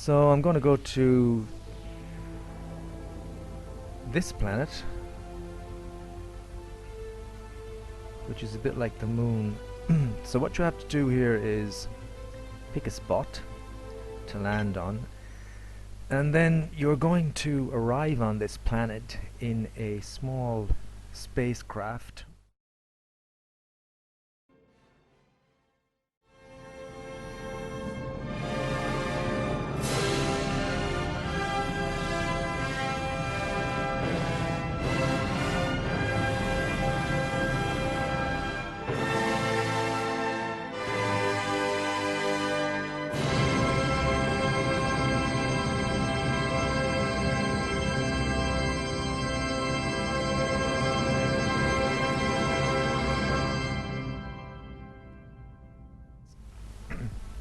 So I'm going to go to this planet, which is a bit like the moon. So what you have to do here is pick a spot to land on, and then you're going to arrive on this planet in a small spacecraft.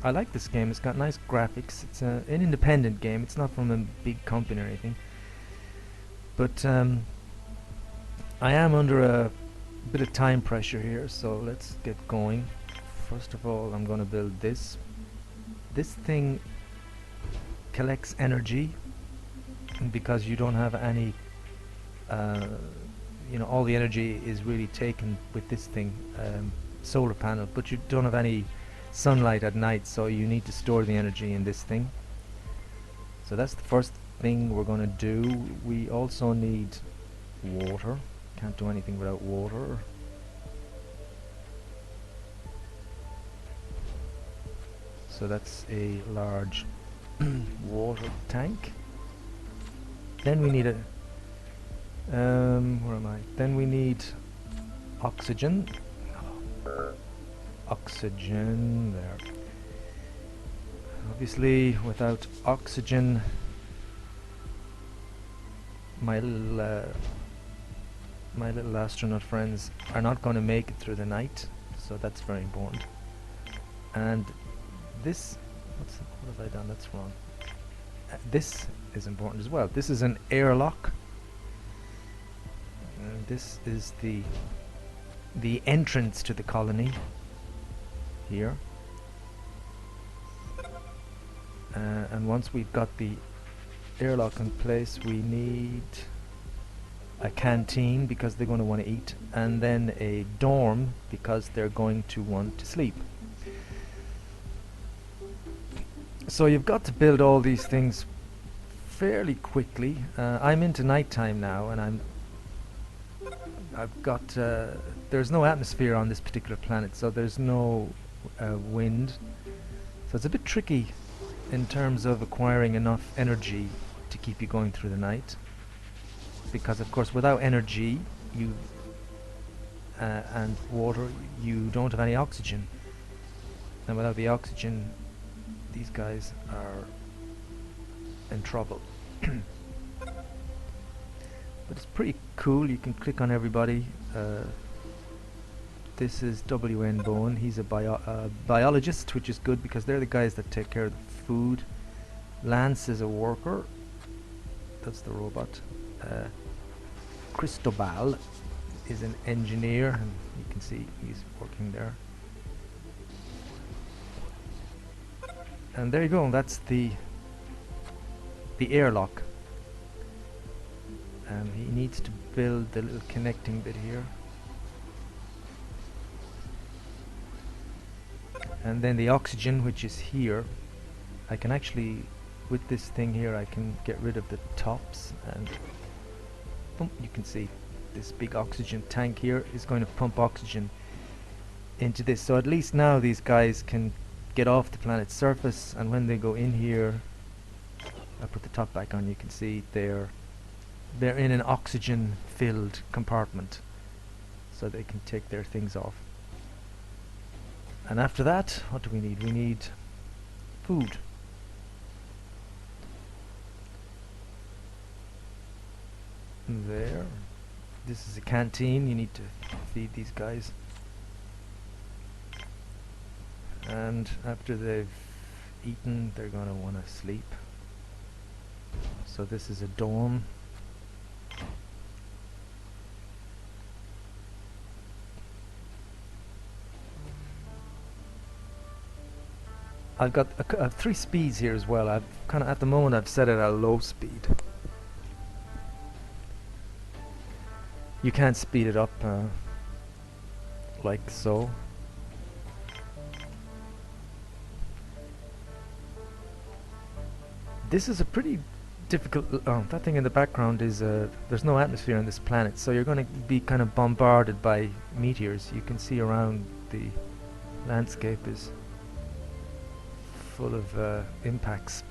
I like this game. It's got nice graphics. It's an independent game. It's not from a big company or anything. But I am under a bit of time pressure here, so let's get going. First of all, I'm going to build this. This thing collects energy because you don't have any, all the energy is really taken with this thing, solar panel, but you don't have any sunlight at night, so you need to store the energy in this thing. So that's the first thing we're going to do. We also need water. Can't do anything without water. So that's a large water tank. Then we need a where am I? Then we need oxygen. Oxygen there. Obviously, without oxygen, my little astronaut friends are not going to make it through the night, so that's very important. And this, what have I done? That's wrong. This is important as well. This is an airlock. This is the entrance to the colony here. And once we've got the airlock in place, we need a canteen because they're going to want to eat, and then a dorm because they're going to want to sleep. So you've got to build all these things fairly quickly. I'm into nighttime now, and I've got there's no atmosphere on this particular planet, so there's no wind, so it's a bit tricky in terms of acquiring enough energy to keep you going through the night, because of course without energy and water, you don't have any oxygen, and without the oxygen, these guys are in trouble. But it's pretty cool. You can click on everybody. This is W.N. Bowen. He's a biologist, which is good because they're the guys that take care of the food. Lance is a worker. That's the robot. Cristobal is an engineer, and you can see he's working there. And there you go. That's the airlock. He needs to build the little connecting bit here, and then the oxygen, which is here. I can actually, with this thing here, I can get rid of the tops, and boom, you can see this big oxygen tank here is going to pump oxygen into this. So at least now these guys can get off the planet's surface, and when they go in here, I'll put the top back on, you can see they're in an oxygen filled compartment, so they can take their things off. And after that, what do we need? We need food. There. This is a canteen. You need to feed these guys. And after they've eaten, they're going to want to sleep. So this is a dorm. I've got 3 speeds here as well. I've kind of, at the moment, I've set it at a low speed. You can't speed it up like so. This is a pretty difficult. That thing in the background is there's no atmosphere on this planet, so you're going to be kind of bombarded by meteors. You can see around the landscape is full of impacts.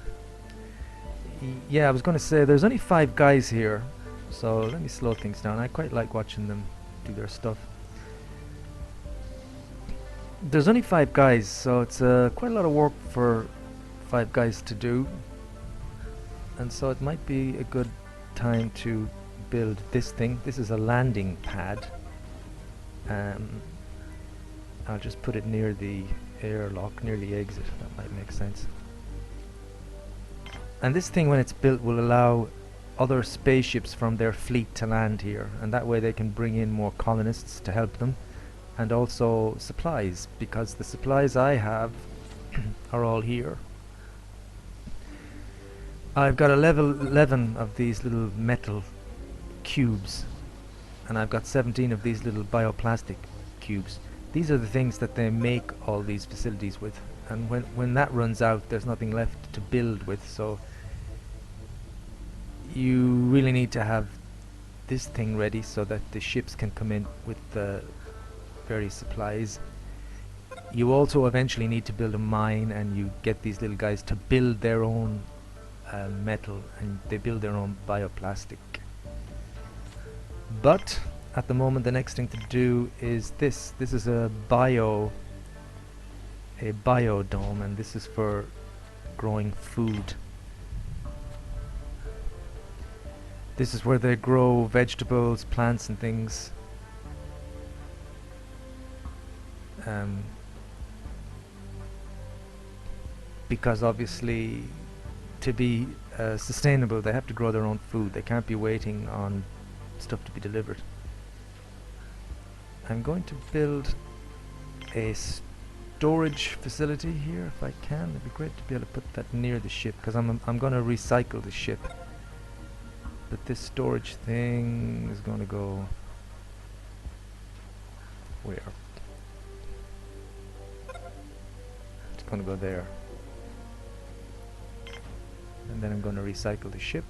Yeah, I was going to say there's only 5 guys here, so let me slow things down. I quite like watching them do their stuff. There's only 5 guys, so it's quite a lot of work for 5 guys to do. And so it might be a good time to build this thing. This is a landing pad. I'll just put it near the airlock, near the exit. That might make sense. And this thing, when it's built, will allow other spaceships from their fleet to land here, and that way they can bring in more colonists to help them, and also supplies, because the supplies I have are all here. I've got a level 11 of these little metal cubes, and I've got 17 of these little bioplastic cubes. These are the things that they make all these facilities with, and when that runs out, there's nothing left to build with, so you really need to have this thing ready so that the ships can come in with the various supplies. You also eventually need to build a mine, and you get these little guys to build their own metal, and they build their own bioplastic. But at the moment, the next thing to do is this. This is a biodome, and this is for growing food. This is where they grow vegetables, plants and things. Because obviously, to be sustainable, they have to grow their own food. They can't be waiting on stuff to be delivered. I'm going to build a storage facility here if I can. It'd be great to be able to put that near the ship, because I'm going to recycle the ship. But this storage thing is going to go where? It's going to go there. And then I'm going to recycle the ship.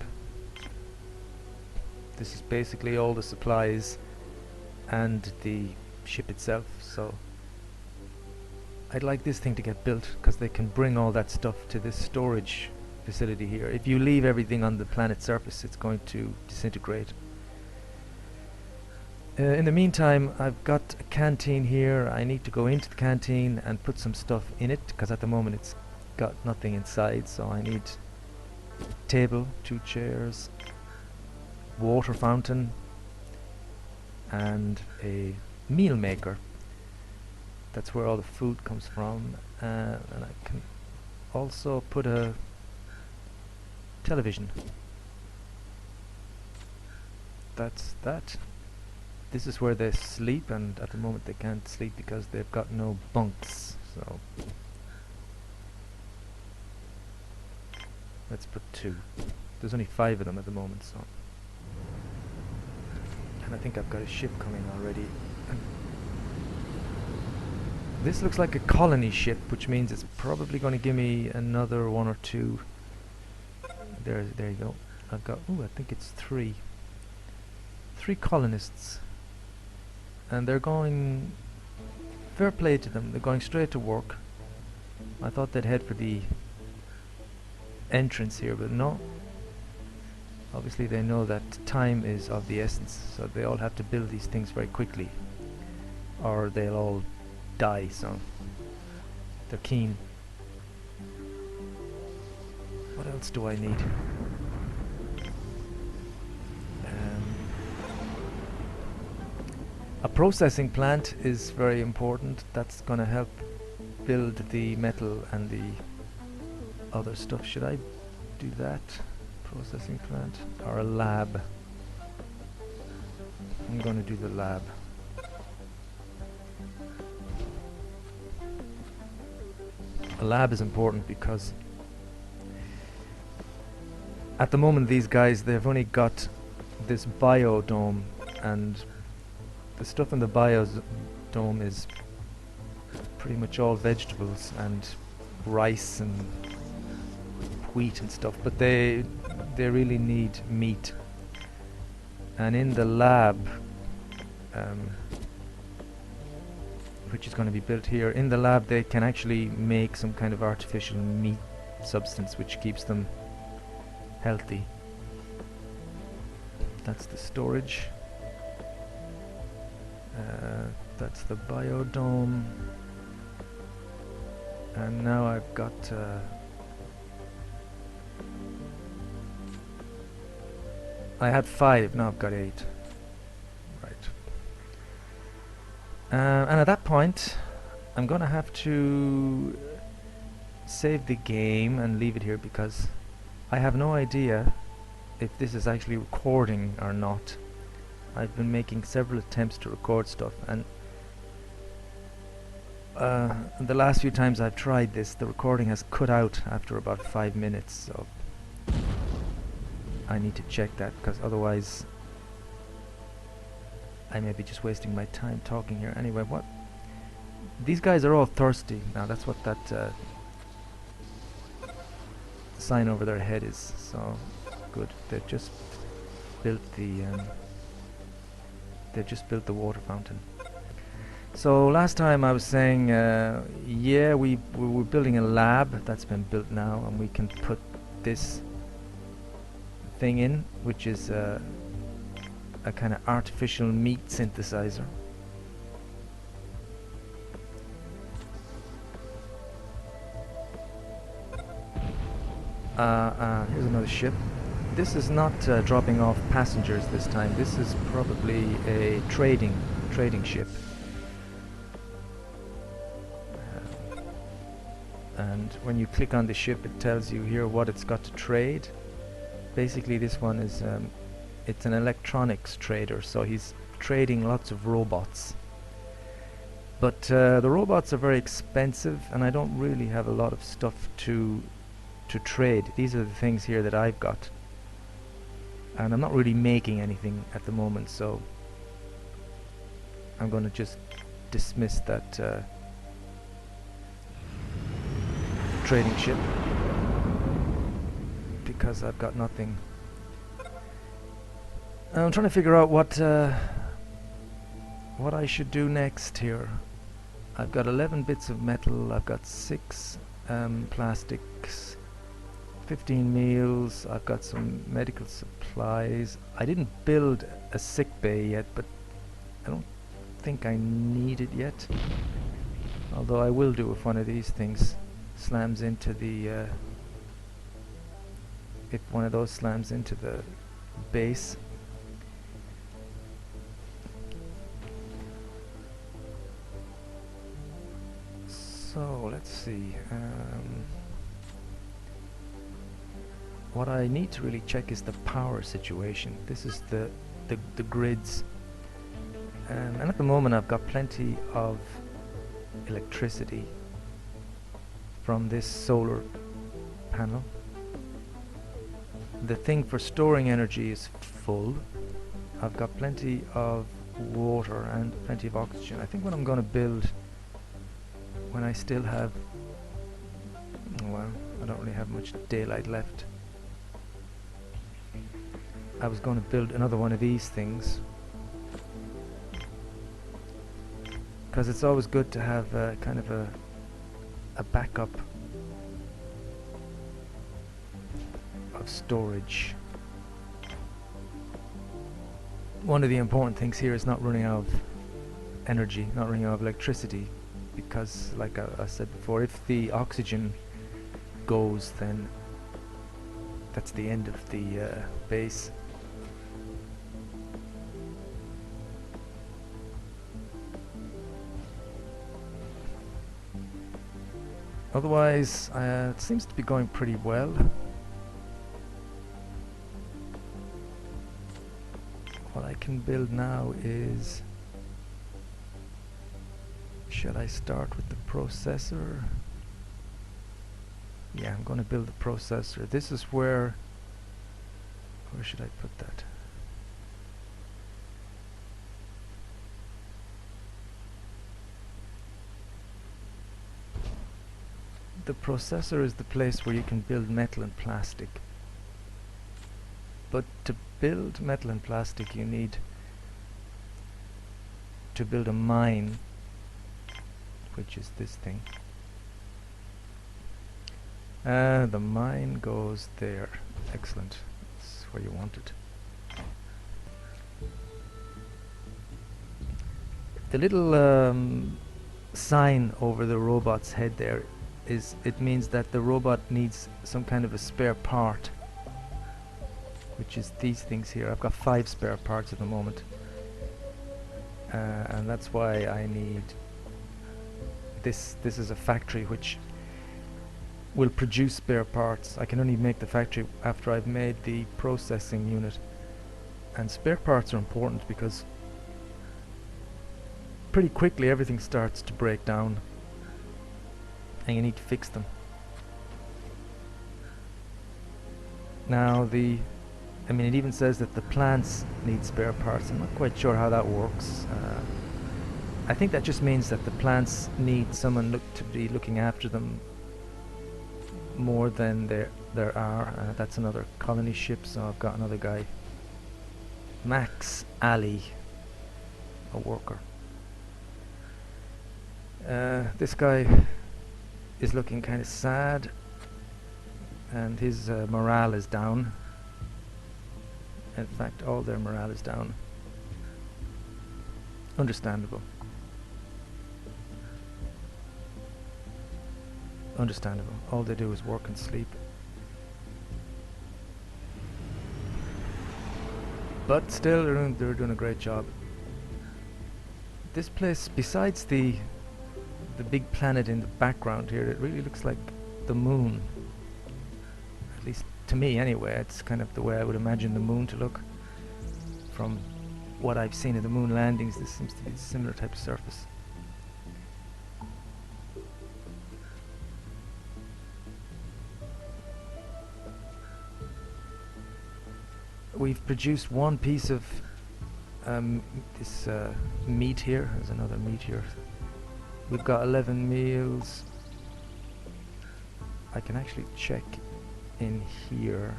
This is basically all the supplies and the ship itself, so I'd like this thing to get built because they can bring all that stuff to this storage facility here. If you leave everything on the planet's surface, it's going to disintegrate. In the meantime, I've got a canteen here. I need to go into the canteen and put some stuff in it, because at the moment it's got nothing inside, so I need table, 2 chairs, water fountain, and a meal maker. That's where all the food comes from, and I can also put a television. That's that. This is where they sleep, and at the moment they can't sleep because they've got no bunks, so let's put 2. There's only 5 of them at the moment, so. And I think I've got a ship coming already. This looks like a colony ship, which means it's probably going to give me another 1 or 2. There you go. I've got, I think it's 3. 3 colonists. And they're going, fair play to them, they're going straight to work. I thought they'd head for the entrance here, but no. Obviously they know that time is of the essence, so they all have to build these things very quickly, or they'll all die, so they're keen. What else do I need? A processing plant is very important. That's going to help build the metal and the other stuff. Should I do that? Processing plant or a lab? I'm going to do the lab. a lab is important because at the moment these guys, they've only got this biodome, and the stuff in the biodome is pretty much all vegetables and rice and wheat and stuff, but they really need meat. And in the lab, which is going to be built here, in the lab they can actually make some kind of artificial meat substance which keeps them healthy. That's the storage. That's the biodome. And now I've got I had 5, now I've got 8. Right. And at that point I'm gonna have to save the game and leave it here, because I have no idea if this is actually recording or not. I've been making several attempts to record stuff, and the last few times I've tried this, the recording has cut out after about 5 minutes, so I need to check that, because otherwise I may be just wasting my time talking here. Anyway, what these guys are all thirsty now. That's what that sign over their head is. So good. They've just built the water fountain. So last time I was saying, yeah, we were building a lab that's been built now, and we can put this thing in, which is a kind of artificial meat synthesizer. Here's another ship. This is not dropping off passengers this time. This is probably a trading ship. And when you click on the ship, it tells you here what it's got to trade. Basically, this one is it's an electronics trader, so he's trading lots of robots. But the robots are very expensive, and I don't really have a lot of stuff to trade. These are the things here that I've got, and I'm not really making anything at the moment, so I'm going to just dismiss that trading ship, because I've got nothing. I'm trying to figure out what I should do next here. I've got 11 bits of metal, I've got 6 plastics, 15 meals, I've got some medical supplies. I didn't build a sick bay yet, but I don't think I need it yet. Although I will do if one of these things slams into the if one of those slams into the base. So let's see. What I need to really check is the power situation. This is the grids, and at the moment I've got plenty of electricity from this solar panel. The thing for storing energy is full. I've got plenty of water and plenty of oxygen. I think what I'm going to build when I still have, well, I don't really have much daylight left. I was going to build another one of these things, because it's always good to have kind of a backup of storage. One of the important things here is not running out of energy, not running out of electricity, because like I said before, if the oxygen goes, then that's the end of the base. Otherwise, it seems to be going pretty well. What I can build now is, shall I start with the processor? Yeah, I'm going to build the processor. This is where should I put that? The processor is the place where you can build metal and plastic. But to build metal and plastic you need to build a mine, which is this thing. The mine goes there. Excellent. That's where you want it. The little sign over the robot's head there it means that the robot needs some kind of a spare part, which is these things here. I've got 5 spare parts at the moment, and that's why I need this. This is a factory which will produce spare parts. I can only make the factory after I've made the processing unit, and spare parts are important because pretty quickly everything starts to break down and you need to fix them. Now I mean, it even says that the plants need spare parts. I'm not quite sure how that works. I think that just means that the plants need someone to be looking after them more than there are. That's another colony ship, so I've got another guy, Max Ali, a worker. This guy is looking kind of sad, and his morale is down. In fact, all their morale is down. Understandable. Understandable. All they do is work and sleep. But still, they're doing a great job. This place, besides the big planet in the background here, it really looks like the moon. At least to me anyway. It's kind of the way I would imagine the moon to look. From what I've seen of the moon landings, this seems to be a similar type of surface. We've produced one piece of this meat here. There's another meat here. We've got 11 meals. I can actually check in here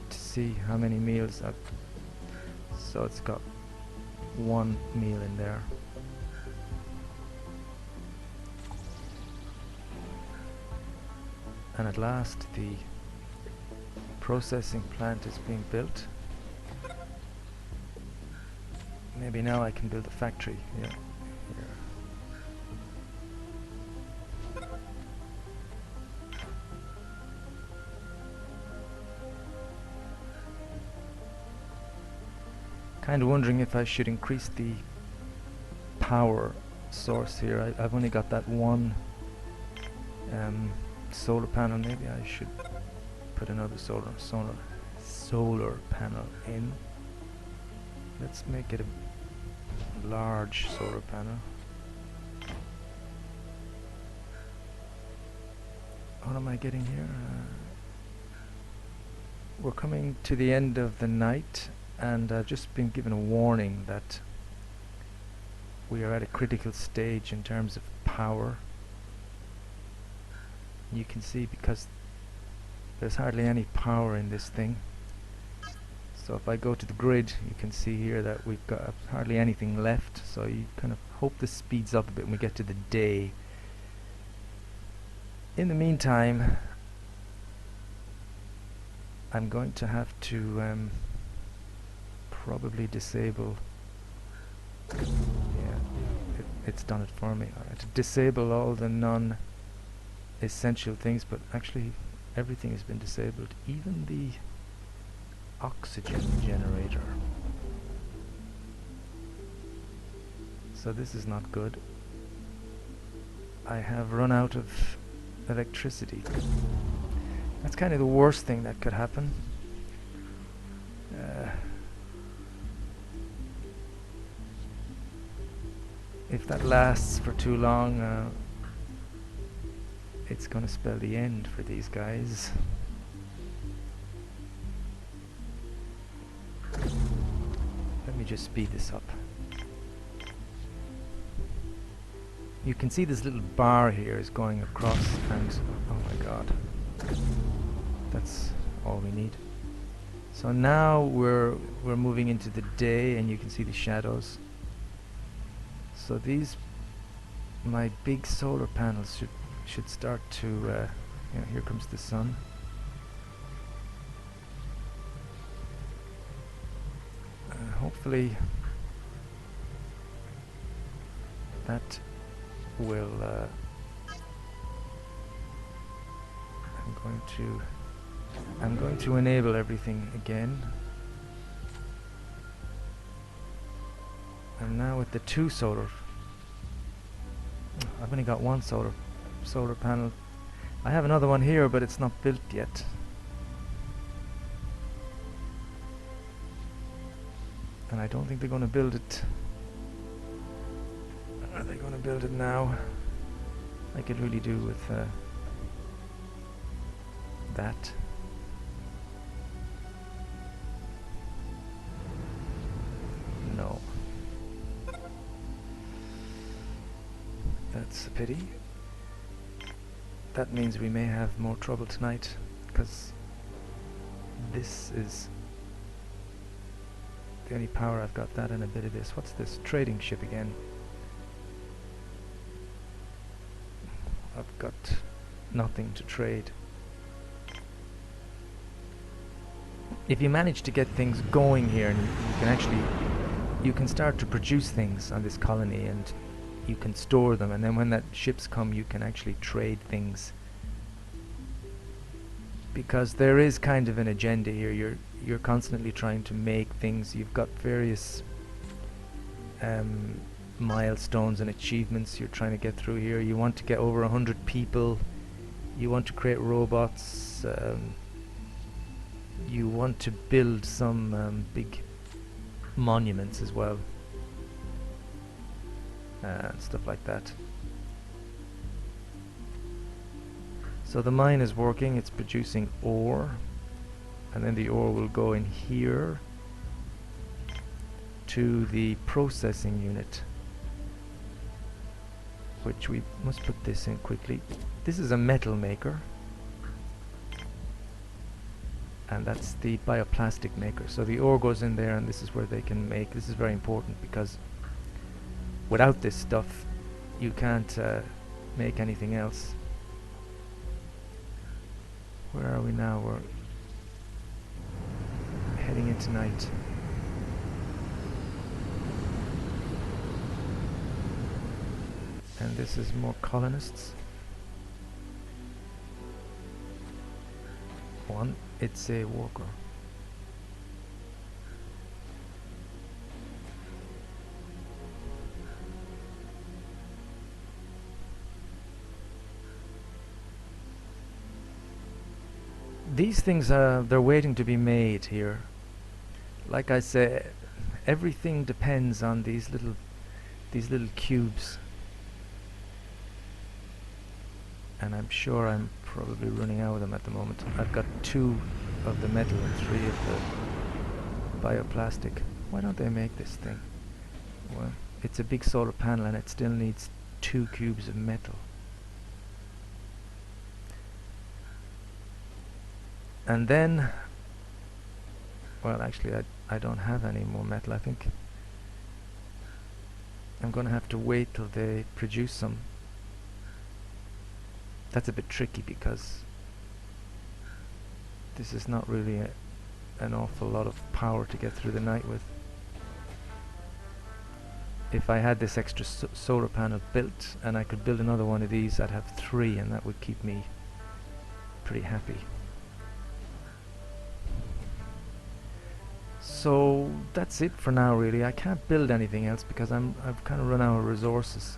to see how many meals I've. So it's got 1 meal in there. And at last the processing plant is being built. Maybe now I can build a factory. Yeah. Here. Kind of wondering if I should increase the power source here. I've only got that one solar panel. Maybe I should put another solar panel in. Let's make it a large solar panel. What am I getting here? We're coming to the end of the night, and I've just been given a warning that we are at a critical stage in terms of power. You can see because there's hardly any power in this thing. So if I go to the grid, you can see here that we've got hardly anything left. So you kind of hope this speeds up a bit when we get to the day. In the meantime, I'm going to have to probably disable. Yeah, it's done it for me. I had to disable all the non-essential things, but actually everything has been disabled, even the oxygen generator. So this is not good. I have run out of electricity. That's kind of the worst thing that could happen. If that lasts for too long, it's gonna spell the end for these guys. Let me just speed this up. You can see this little bar here is going across, and oh my god, that's all we need. So now we're moving into the day, and you can see the shadows. So these, my big solar panels should start to here comes the sun. Hopefully that will I'm going to enable everything again. And now with the two solar, I've only got one solar panel. I have another one here, but it's not built yet. And I don't think they're going to build it. Are they going to build it now? I could really do with that. No. That's a pity. That means we may have more trouble tonight, because this is the only power I've got. That and a bit of this. What's this? Trading ship again. I've got nothing to trade. If you manage to get things going here, and you can start to produce things on this colony, and you can store them, and then when that ships come, you can actually trade things. Because there is kind of an agenda here. You're constantly trying to make things. You've got various milestones and achievements you're trying to get through here. You want to get over 100 people. You want to create robots. You want to build some big monuments as well, and stuff like that. So the mine is working. It's producing ore, and then the ore will go in here to the processing unit, which we must put this in quickly. This is a metal maker, and that's the bioplastic maker. So the ore goes in there, and this is where they can make. This is very important, because without this stuff you can't make anything else. Where are we now? We're heading into night. And this is more colonists. One, it's a worker. These things they're waiting to be made here. Like I say, everything depends on these little cubes. And I'm sure I'm probably running out of them at the moment. I've got 2 of the metal and 3 of the bioplastic. Why don't they make this thing? Well, it's a big solar panel, and it still needs 2 cubes of metal. And then, well, actually I don't have any more metal. I think I'm gonna have to wait till they produce some. That's a bit tricky, because this is not really an awful lot of power to get through the night with. If I had this extra solar panel built, and I could build another one of these, I'd have 3, and that would keep me pretty happy. So that's it for now, really. I can't build anything else because I've kind of run out of resources.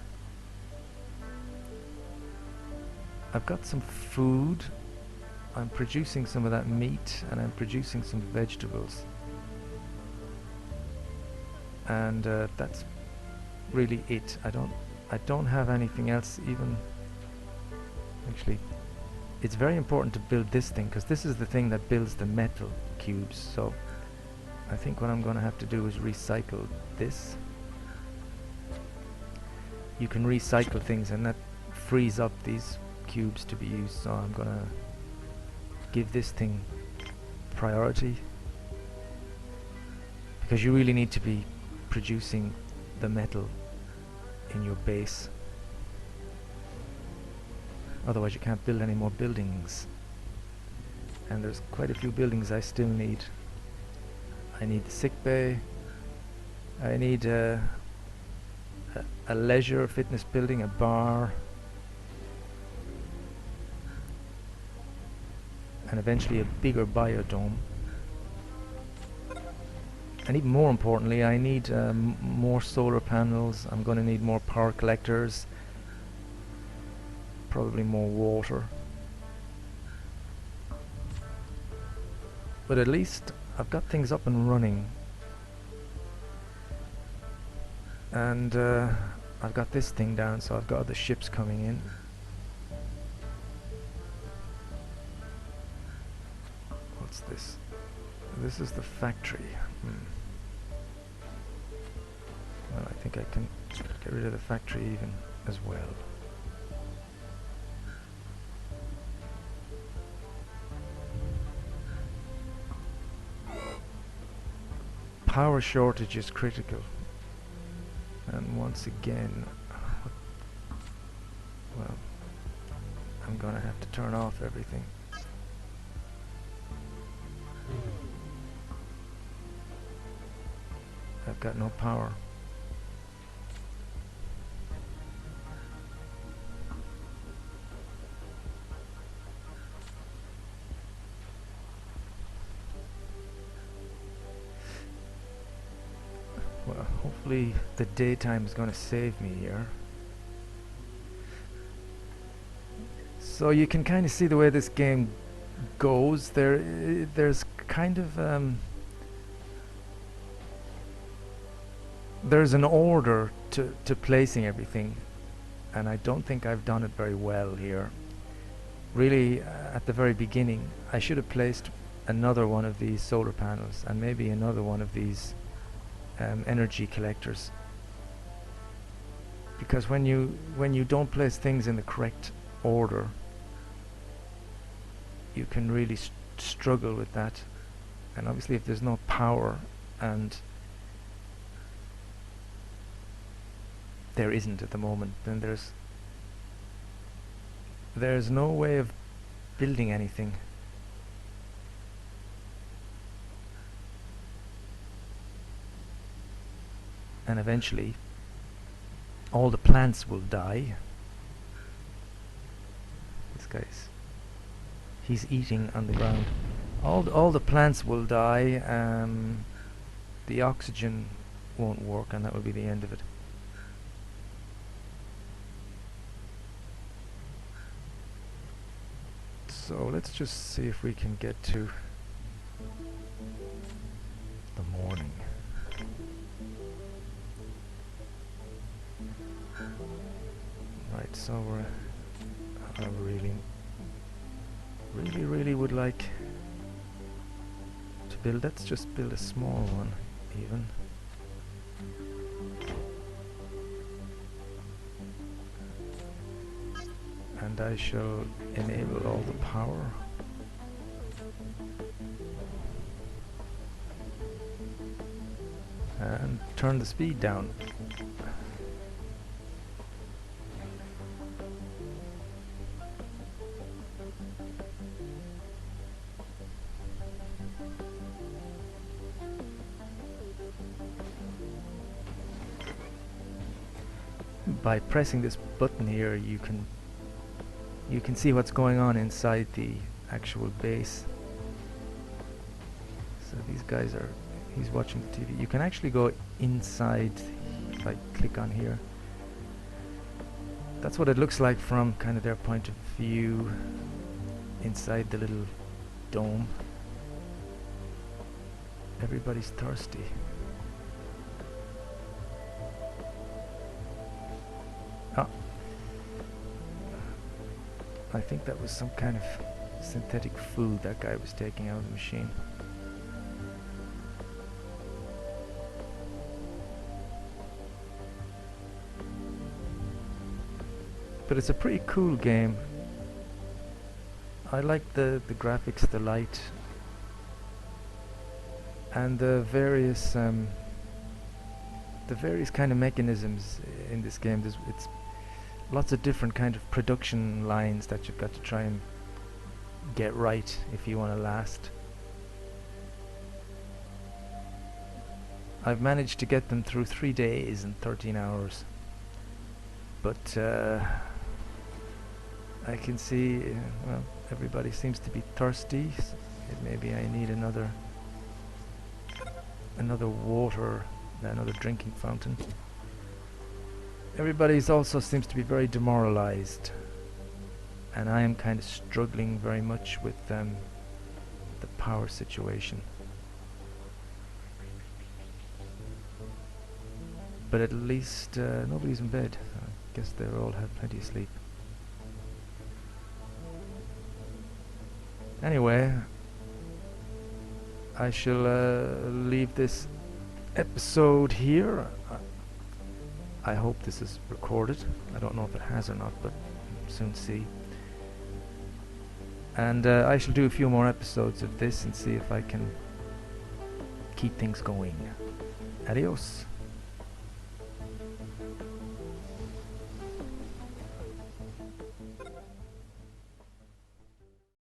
I've got some food. I'm producing some of that meat, and I'm producing some vegetables. And that's really it. I don't have anything else. Even Actually, it's very important to build this thing, because this is the thing that builds the metal cubes. So I think what I'm going to have to do is recycle this. You can recycle things, and that frees up these cubes to be used. So I'm going to give this thing priority, because you really need to be producing the metal in your base. Otherwise you can't build any more buildings. And there's quite a few buildings I still need. I need the sick bay. I need a leisure fitness building, a bar, and eventually a bigger biodome. And even more importantly, I need more solar panels. I'm going to need more power collectors, probably more water. But at least I've got things up and running. And I've got this thing down, so I've got the ships coming in. What's this? This is the factory. Well, I think I can get rid of the factory even as well. Power shortage is critical. And once again, well, I'm gonna have to turn off everything. I've got no power. Well, hopefully the daytime is going to save me here. So you can kind of see the way this game goes. There's kind of there's an order to placing everything, and I don't think I've done it very well here. Really, at the very beginning, I should have placed another one of these solar panels and maybe another one of these energy collectors, because when you don't place things in the correct order, you can really struggle with that. And obviously if there's no power, and there isn't at the moment, then there's no way of building anything. And eventually all the plants will die. This guy's, he's eating on the ground. All the plants will die. The oxygen won't work, and that will be the end of it. So let's just see if we can get to the morning. Right, so I really would like to build. Let's just build a small one, even. And I shall enable all the power. And turn the speed down. By pressing this button here, you can see what's going on inside the actual base. So these guys are, he's watching the TV. You can actually go inside if I click on here. That's what it looks like from kind of their point of view inside the little dome. Everybody's thirsty. I think that was some kind of synthetic food that guy was taking out of the machine. But it's a pretty cool game. I like the graphics, the light, and the various kind of mechanisms in this game. It's lots of different kind of production lines that you've got to try and get right if you want to last. I've managed to get them through 3 days and 13 hours, but I can see well, everybody seems to be thirsty. Maybe I need another water, another drinking fountain. Everybody's also seems to be very demoralized, and I am kind of struggling very much with the power situation. But at least nobody's in bed. I guess they all have plenty of sleep. Anyway, I shall leave this episode here. I hope this is recorded. I don't know if it has or not, but we'll soon see. And I shall do a few more episodes of this and see if I can keep things going. Adios.